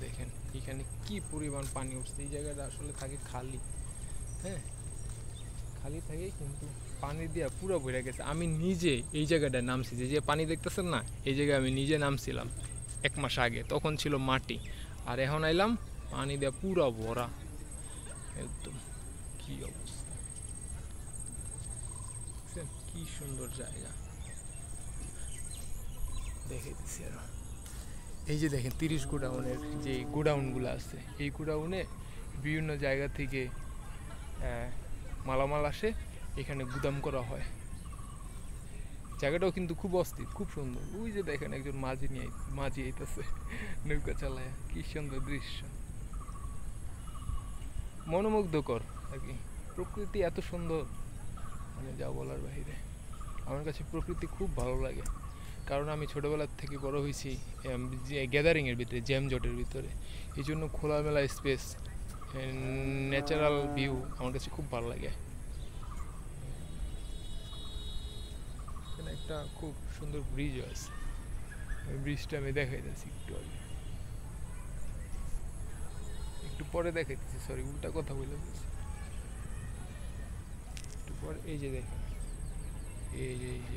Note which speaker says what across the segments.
Speaker 1: দেখেন এখানে কি পরিমাণ পানি উঠছে। এই জায়গাটা আসলে থাকে খালি, হ্যাঁ খালি থাকে, কিন্তু পানি দিয়া পুরো ভরে গেছে। আমি নিজে এই জায়গাটায় নামছি, যে পানি দেখতেছেন না, এই জায়গায় আমি নিজে নামছিলাম 1 মাস আগে, তখন ছিল মাটি, আর এখন আইলাম পানি দিয়া পুরো ভরা একদম। কি অবস্থা, কি সুন্দর জায়গা দেখে দিচ্ছি আরো। এই যে দেখেন 30 গোডাউনের যে গোডাউনগুলো আছে, এই গোডাউনে বিভিন্ন জায়গা থেকে মালামাল আসে, এখানে গুদাম করা হয়। জায়গাটাও কিন্তু খুব অস্থির, খুব সুন্দর। ওই যে দেখেন একজন মাঝি আইতেছে নৌকা চালায়, কি সুন্দর দৃশ্য, মনোমুগ্ধকর আর কি। প্রকৃতি এত সুন্দর, মানে যা বলার বাহিরে। আমার কাছে প্রকৃতি খুব ভালো লাগে, কারণ আমি ছোটোবেলার থেকে বড় হয়েছি গ্যাদারিংয়ের ভিতরে, জ্যাম জটের ভিতরে। এই জন্য খোলামেলা স্পেস, ন্যাচারাল ভিউ আমার কাছে খুব ভালো লাগে। এখানে একটা খুব সুন্দর ব্রিজও আছে, ওই ব্রিজটা আমি দেখাইতেছি একটু আগে, একটু পরে দেখাইতেছি, সরি উল্টা কথা বলে দিচ্ছি একটু পরে। এই যে দেখেন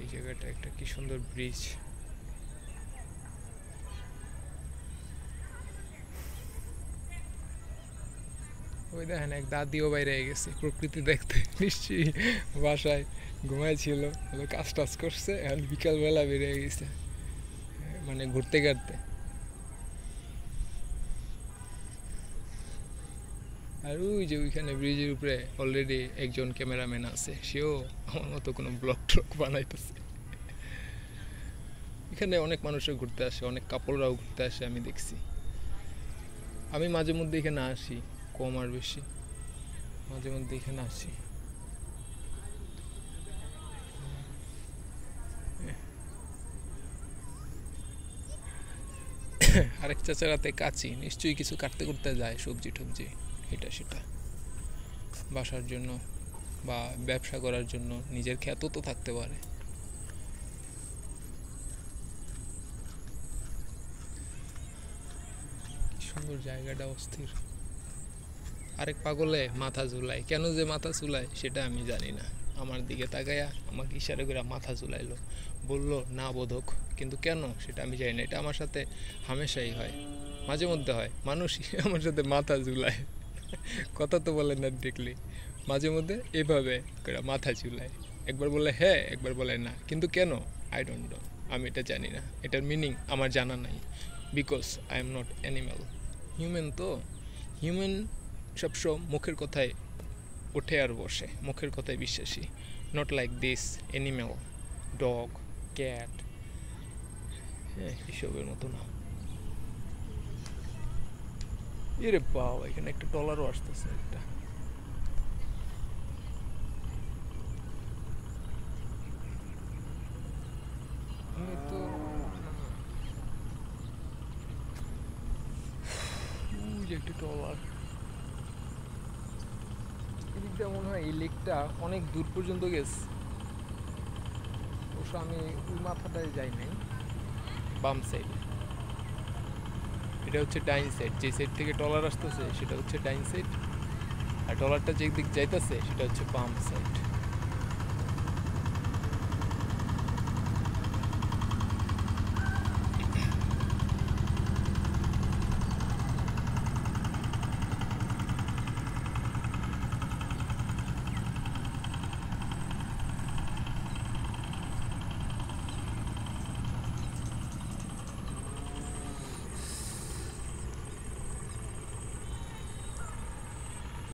Speaker 1: এই জায়গাটা একটা কি সুন্দর ব্রিজ। ওই দেখেন এক দাদিও বাইরে গেছে প্রকৃতি দেখতে, নিশ্চয়ই বাসায় ঘুমাইছিল, কাজ টাজ করছে, এখন বিকালবেলা বেরিয়ে গেছে মানে ঘুরতে ঘাটতে। আর ওই যে ওইখানে ব্রিজের উপরে অলরেডি একজন ক্যামেরাম্যান আছে, সেও আমার মতো কোনো ব্লগ ট্লগ বানাইতেছে। এখানে অনেক মানুষও ঘুরতে আসে, অনেক কাপড়রাও ঘুরতে আসে, আমি দেখছি। আমি মাঝে মধ্যে এখানে আসি, কম আর বেশি মাঝে মধ্যে এখানে আসি। আরেক চাচার হাতে কাছি, নিশ্চয়ই কিছু কাটতে করতে যায়, সবজি টবজি এটা সেটা, বাসার জন্য বা ব্যবসা করার জন্য, নিজের খ্যাতও তো থাকতে পারে। সুন্দর জায়গাটা, অস্থির। আরেক পাগলে মাথা ঝুলায়, কেন যে মাথা ঝুলায় সেটা আমি জানি না। আমার দিকে তাকায়া আমাকে ইশারা করে মাথা ঝুলাইলো, বললো না বোধক, কিন্তু কেন সেটা আমি জানি না। এটা আমার সাথে হামেশাই হয়, মাঝে মধ্যে হয়, মানুষই আমার সাথে মাথা ঝুলায়। কথা তো বলে না দেখলি, মাঝে মধ্যে এভাবে করে মাথা ঝুলায়, একবার বলে হ্যাঁ, একবার বলে না, কিন্তু কেন আই ডোন্ট নো, আমি এটা জানি না, এটার মিনিং আমার জানা নাই। Because I am not animal, human তো। হিউম্যান সবসময় মুখের কথায় ওঠে আর বসে, মুখের কথায় বিশ্বাসী, not like this animal, dog, cat, হ্যাঁ এসবের মতো না। এরে বাবা, এখানে একটা ট্রলারও আসতেছে একটা। তো একটা ট্রলার, এদিকটা মনে হয় এই লেকটা অনেক দূর পর্যন্ত গেছে। অবশ্য আমি ওই মাথাটায় যাই নাই, বাম সাইড, এটা হচ্ছে ডাইন সাইড, যে সাইড থেকে ট্রলার আসতেছে সেটা হচ্ছে ডাইন সাইড, আর ট্রলারটা যে দিক যাইতেছে সেটা হচ্ছে বাম সাইড।